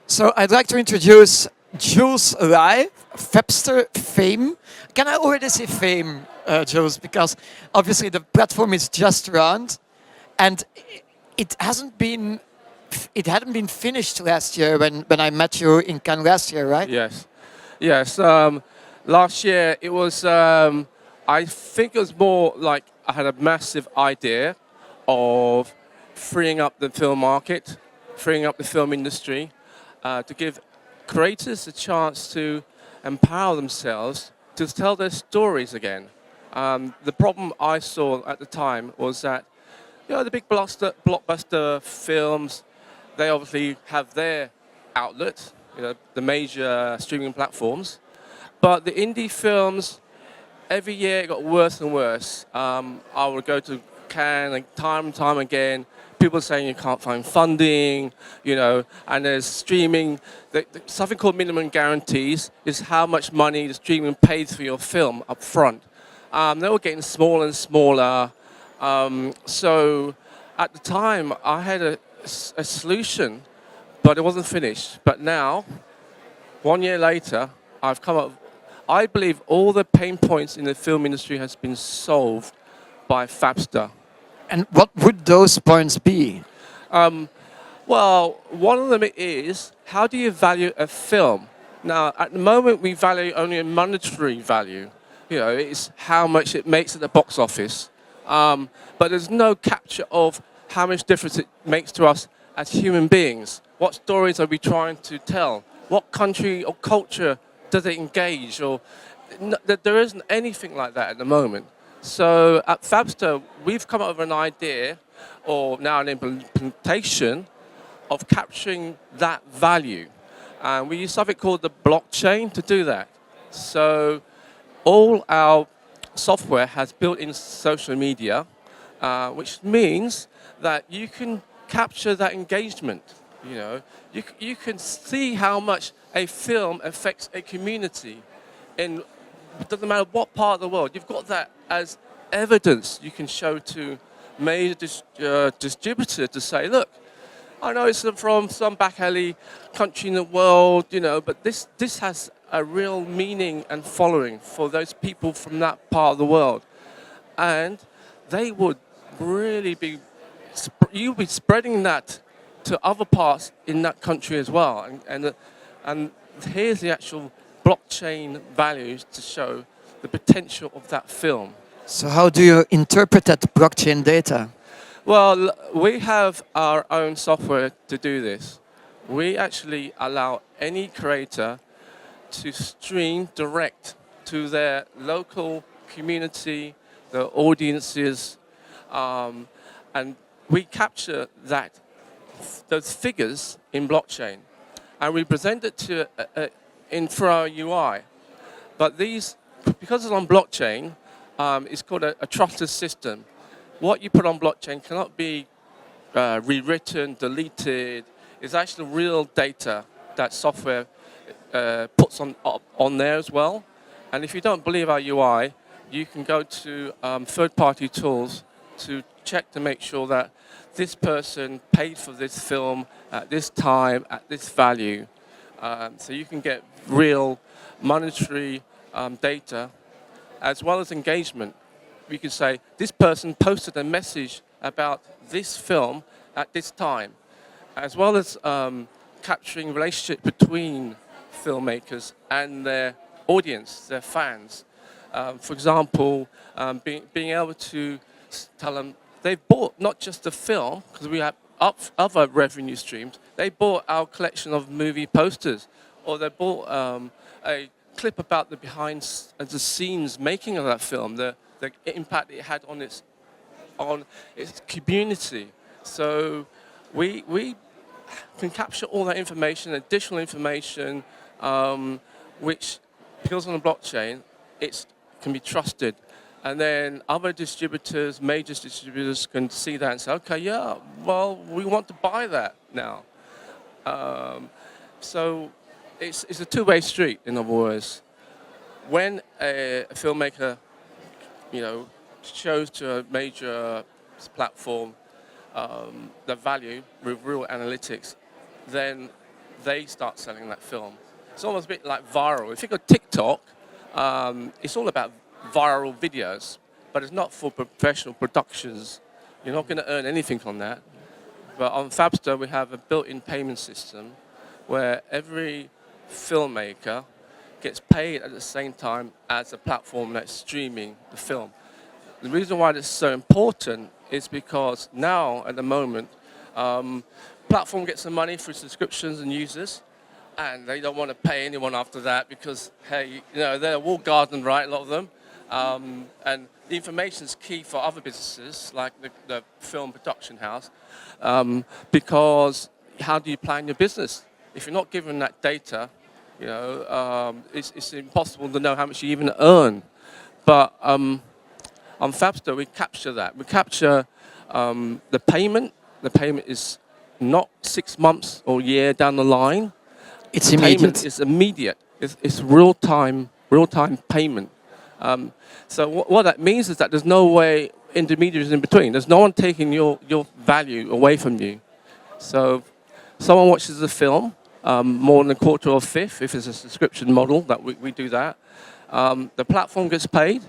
So I'd like to introduce Jules Lai, Fabstir fame. Can I already say fame, Jules? Because obviously the platform is just around, and it hasn't been, it hadn't been finished last year when I met you in Cannes last year, right? Yes, yes. Last year it was. I think it was more like I had a massive idea of freeing up the film market, freeing up the film industry, to give creators a chance to empower themselves to tell their stories again. The problem I saw at the time was that the big blockbuster films, they obviously have their outlet, the major streaming platforms. But the indie films, every year it got worse and worse. I would go to Cannes and time again. People saying you can't find funding, and there's streaming. Something called minimum guarantees is how much money the streaming pays for your film up front. They were getting smaller and smaller. So at the time, I had a solution, but it wasn't finished. But now, 1 year later, I've come up. I believe all the pain points in the film industry has been solved by Fabstir. And what would those points be? Well, one of them is, how do you value a film? Now, at the moment, we value only a monetary value. It's how much it makes at the box office. But there's no capture of how much difference it makes to us as human beings. What stories are we trying to tell? What country or culture does it engage? There isn't anything like that at the moment. So at Fabstir, we've come up with an idea, or now an implementation, of capturing that value. And we use something called the blockchain to do that. So all our software has built-in social media, which means that you can capture that engagement. You can see how much a film affects a community. It doesn't matter what part of the world. You've got that as evidence you can show to major distributors to say, look, I know it's from some back alley country in the world, but this has a real meaning and following for those people from that part of the world. And they would really be, you'll be spreading that to other parts in that country as well. And here's the actual blockchain values to show the potential of that film. So how do you interpret that blockchain data? Well, we have our own software to do this. We actually allow any creator to stream direct to their local community, their audiences, and we capture those figures in blockchain, and we present it to for our UI. But because it's on blockchain, it's called a trusted system. What you put on blockchain cannot be rewritten, deleted. It's actually real data that software puts on there as well. And if you don't believe our UI, you can go to third-party tools to check to make sure that this person paid for this film at this time, at this value. So you can get real monetary data as well as engagement. We can say, this person posted a message about this film at this time, as well as capturing relationship between filmmakers and their audience, their fans. For example, being able to tell them they've bought not just the film, because we have other revenue streams, they bought our collection of movie posters, or they bought a clip about the behind the scenes making of that film, the impact it had on its community. So we can capture all that information, additional information, which, because on the blockchain, it can be trusted. And then other distributors, major distributors, can see that and say, okay, yeah, well, we want to buy that now. So it's a two-way street, in other words. When a filmmaker, shows to a major platform the value with real analytics, then they start selling that film. It's almost a bit like viral. If you go TikTok, it's all about viral videos, but it's not for professional productions. You're not going to earn anything on that. But on Fabstir, we have a built-in payment system where every filmmaker gets paid at the same time as the platform that's streaming the film. The reason why this is so important is because now, at the moment, platform gets some money for subscriptions and users, and they don't want to pay anyone after that because, hey, they're a walled garden, right, a lot of them. And the information is key for other businesses, like the film production house, because how do you plan your business? If you're not given that data, it's impossible to know how much you even earn. But on Fabstir, we capture that. We capture the payment. The payment is not 6 months or a year down the line. It's immediate. Payment is immediate. It's real-time payment. So what that means is that there's no way intermediaries in between. There's no one taking your value away from you. So someone watches the film, more than a quarter or a fifth, if it's a subscription model, that we do that. The platform gets paid,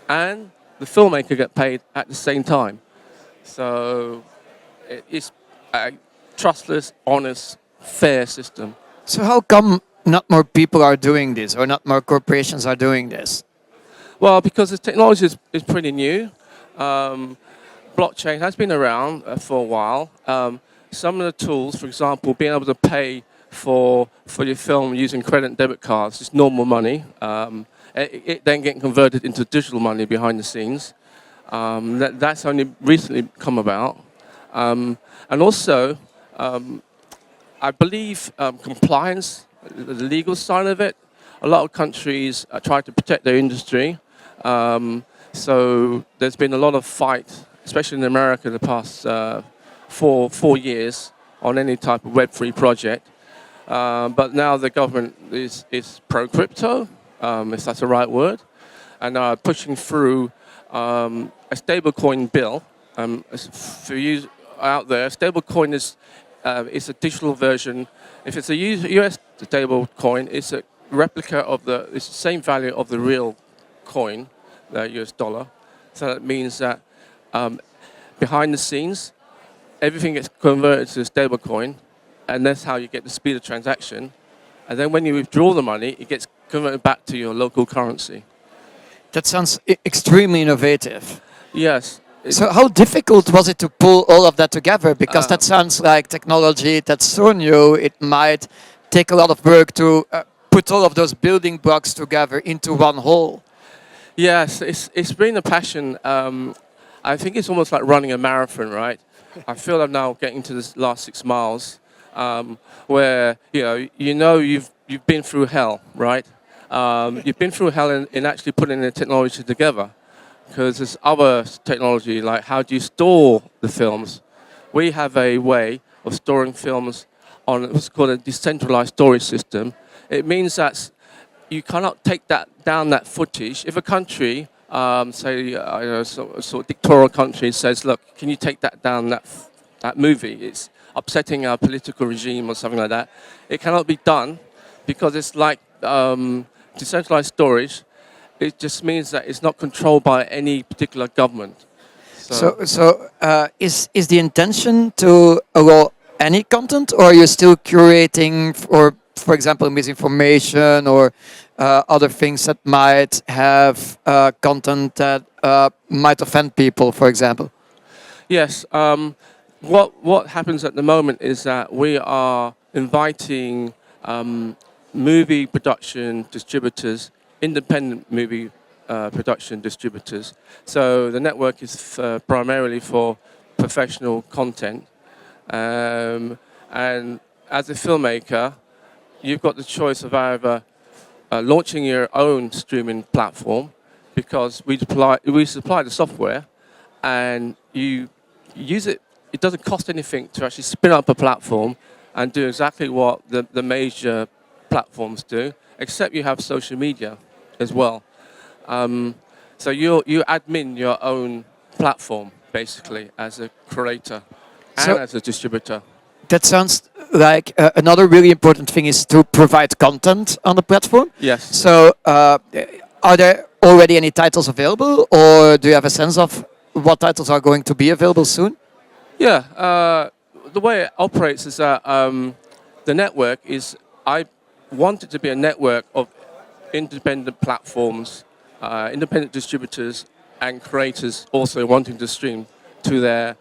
and the filmmaker gets paid at the same time. So it's a trustless, honest, fair system. So how come not more people are doing this, or not more corporations are doing this? Well, because the technology is pretty new. Blockchain has been around for a while. Some of the tools, for example, being able to pay for your film using credit and debit cards, it's normal money. It then getting converted into digital money behind the scenes. That's only recently come about. And also, I believe compliance, the legal side of it, a lot of countries try to protect their industry. So there's been a lot of fight, especially in America, the past 4 years on any type of Web3 project. But now the government is pro-crypto, if that's the right word, and are pushing through a stablecoin bill. For you out there, stablecoin is a digital version. If it's a US stablecoin, it's a replica of it's the same value of the real coin, the US dollar. So that means that behind the scenes, everything gets converted to a stablecoin, and that's how you get the speed of transaction. And then when you withdraw the money, it gets converted back to your local currency. That sounds extremely innovative. Yes. So how difficult was it to pull all of that together? Because that sounds like technology that's so new, it might take a lot of work to put all of those building blocks together into one whole. Yes, it's been a passion. I think it's almost like running a marathon, right? I feel I'm now getting to this last 6 miles, where you've been through hell, right? You've been through hell in actually putting the technology together, because there's other technology like how do you store the films. We have a way of storing films on what's called a decentralized storage system. It means that you cannot take down that footage. If a country, say, sort of dictatorial country, says, "Look, can you take that down? That movie? It's upsetting our political regime or something like that." It cannot be done because it's like decentralized storage. It just means that it's not controlled by any particular government. So is the intention to allow any content, or are you still curating for example, misinformation or other things that might have content that might offend people, for example? Yes. What happens at the moment is that we are inviting movie production distributors, independent movie production distributors. So the network is primarily for professional content. And as a filmmaker, you've got the choice of either launching your own streaming platform, because we supply the software and you use it. It doesn't cost anything to actually spin up a platform and do exactly what the major platforms do, except you have social media as well. So you admin your own platform, basically, as a creator and as a distributor. That sounds like another really important thing is to provide content on the platform. Yes. So, are there already any titles available, or do you have a sense of what titles are going to be available soon? Yeah, the way it operates is that the network is, I want it to be a network of independent platforms, independent distributors, and creators also wanting to stream to their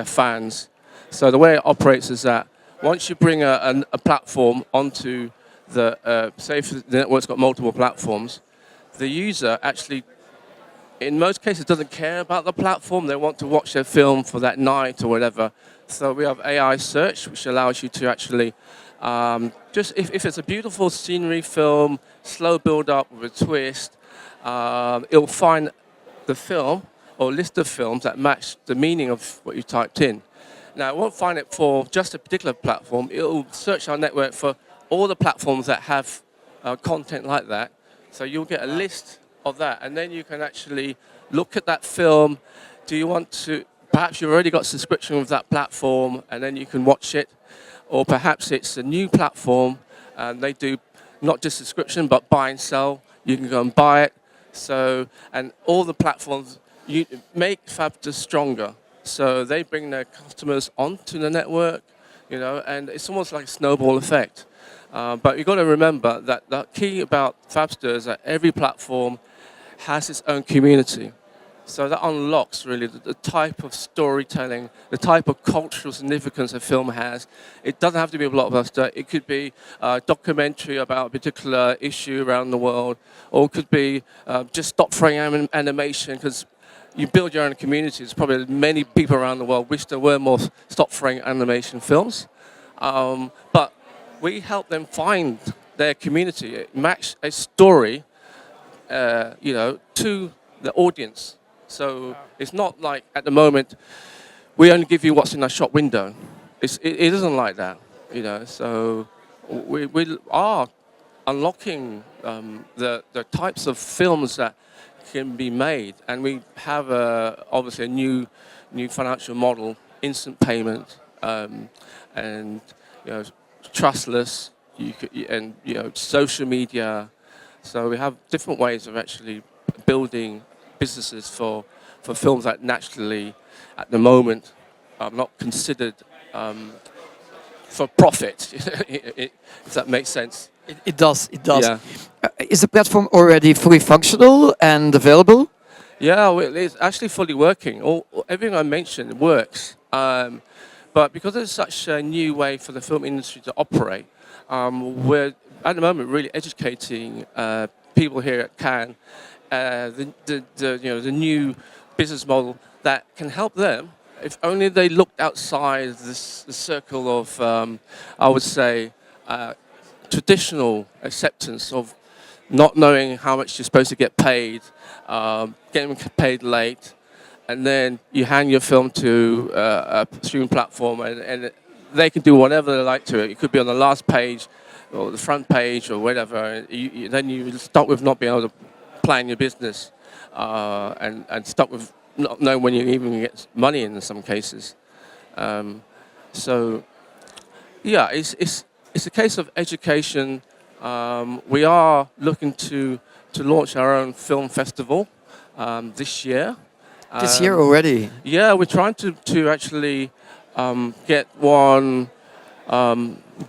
fans. So the way it operates is that once you bring a platform onto say if the network's got multiple platforms, the user actually, in most cases, doesn't care about the platform. They want to watch their film for that night or whatever. So we have AI search, which allows you to actually just if it's a beautiful scenery film, slow build up with a twist, it'll find the film or list of films that match the meaning of what you typed in. Now, it won't find it for just a particular platform. It'll search our network for all the platforms that have content like that. So you'll get a list of that, and then you can actually look at that film. Do you want to, perhaps you've already got subscription with that platform, and then you can watch it, or perhaps it's a new platform, and they do not just subscription, but buy and sell. You can go and buy it. So, and all the platforms make Fabstir stronger. So they bring their customers onto the network, and it's almost like a snowball effect. But you've got to remember that the key about Fabstir is that every platform has its own community. So that unlocks really the type of storytelling, the type of cultural significance a film has. It doesn't have to be a blockbuster. It could be a documentary about a particular issue around the world, or it could be just stop frame animation, because you build your own community. There's probably many people around the world wish there were more stop frame animation films. But we help them find their community, match a story, to the audience. So it's not like at the moment we only give you what's in our shop window. It isn't like that, So we are unlocking the types of films that can be made, and we have obviously a new financial model, instant payment, and trustless, and social media. So we have different ways of actually building businesses for films that naturally, at the moment, are not considered for profit, if that makes sense. It does. Yeah. Is the platform already fully functional and available? Yeah, well, it's actually fully working. Everything I mentioned works. But because it's such a new way for the film industry to operate, we're at the moment really educating people here at Cannes the new business model that can help them if only they looked outside the circle of, I would say, traditional acceptance of not knowing how much you're supposed to get paid, getting paid late, and then you hand your film to a streaming platform, and they can do whatever they like to it. It could be on the last page or the front page or whatever. Then you start with not being able to plan your business, and stuck with not knowing when you even get money in some cases. So, yeah, it's a case of education. We are looking to launch our own film festival this year. This year already? Yeah, we're trying to actually get one,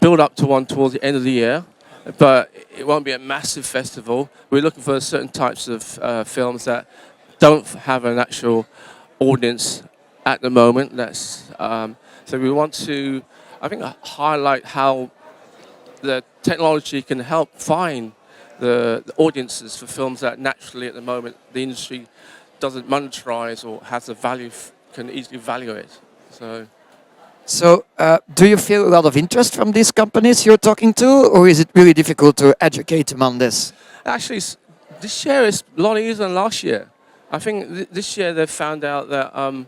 build up to one towards the end of the year. But it won't be a massive festival. We're looking for certain types of films that don't have an actual audience at the moment. So we want to, I think, highlight how the technology can help find the audiences for films that naturally at the moment the industry doesn't monetize or has a value, can easily value it. So, do you feel a lot of interest from these companies you're talking to, or is it really difficult to educate them on this? actually, this year is a lot easier than last year. I think this year they've found out that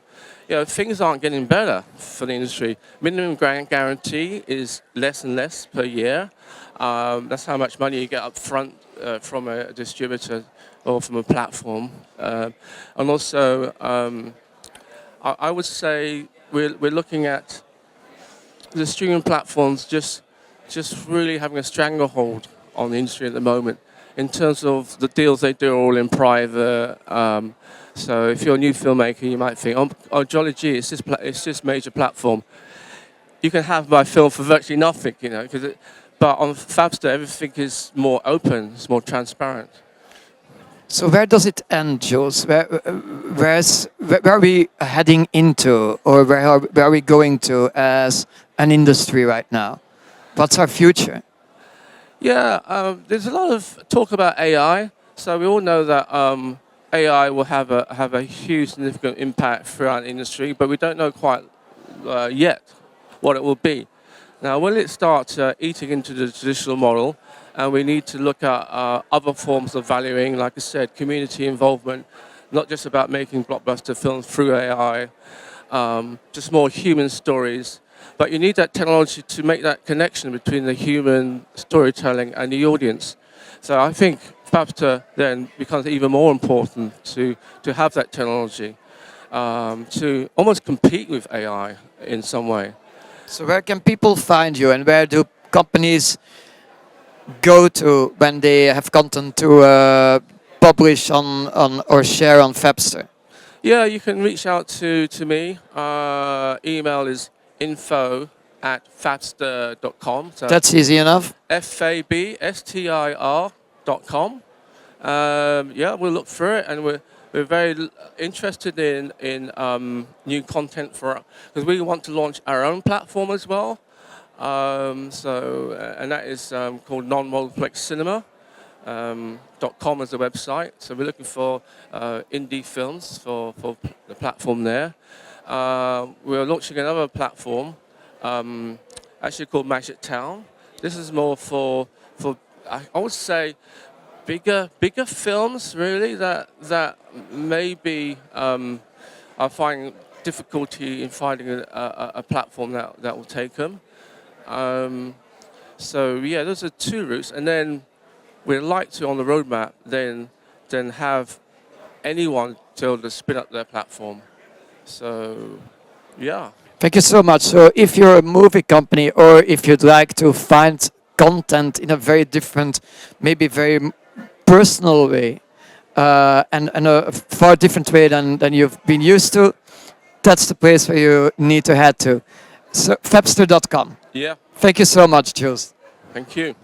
things aren't getting better for the industry. Minimum grant guarantee is less and less per year. That's how much money you get up front from a distributor or from a platform. And also, I would say we're looking at the streaming platforms just really having a stranglehold on the industry at the moment. In terms of the deals they do are all in private. So if you're a new filmmaker, you might think, oh jolly gee, it's this major platform. You can have my film for virtually nothing, you know. But on Fabstir, everything is more open, it's more transparent. So where does it end, Jules? Where are we heading into, or where are we going to as an industry right now? What's our future? Yeah, there's a lot of talk about AI. So we all know that AI will have a huge significant impact throughout the industry, but we don't know quite yet what it will be. Now, will it start eating into the traditional model? And we need to look at other forms of valuing, like I said, community involvement, not just about making blockbuster films through AI, just more human stories. But you need that technology to make that connection between the human storytelling and the audience. So I think Fabstir then becomes even more important to have that technology, to almost compete with AI in some way. So where can people find you, and where do companies go to when they have content to publish on or share on Fabstir? Yeah, you can reach out to me. Email is info@fabstir.com. So That's easy enough. fabstir.com. Yeah, we'll look through it, and we're very interested in new content because we want to launch our own platform as well. And that is called non-multiplex cinema. .com as the website. So we're looking for indie films for the platform there. We're launching another platform, actually called Magic Town. This is more for I would say bigger films really that maybe are finding difficulty in finding a platform that will take them. So yeah, those are two routes, and then we'd like to, on the roadmap, then have anyone be able to spin up their platform. So, yeah. Thank you so much. So if you're a movie company, or if you'd like to find content in a very different, maybe very personal way, and a far different way than you've been used to, that's the place where you need to head to. So Fabstir.com. Yeah. Thank you so much, Jules. Thank you.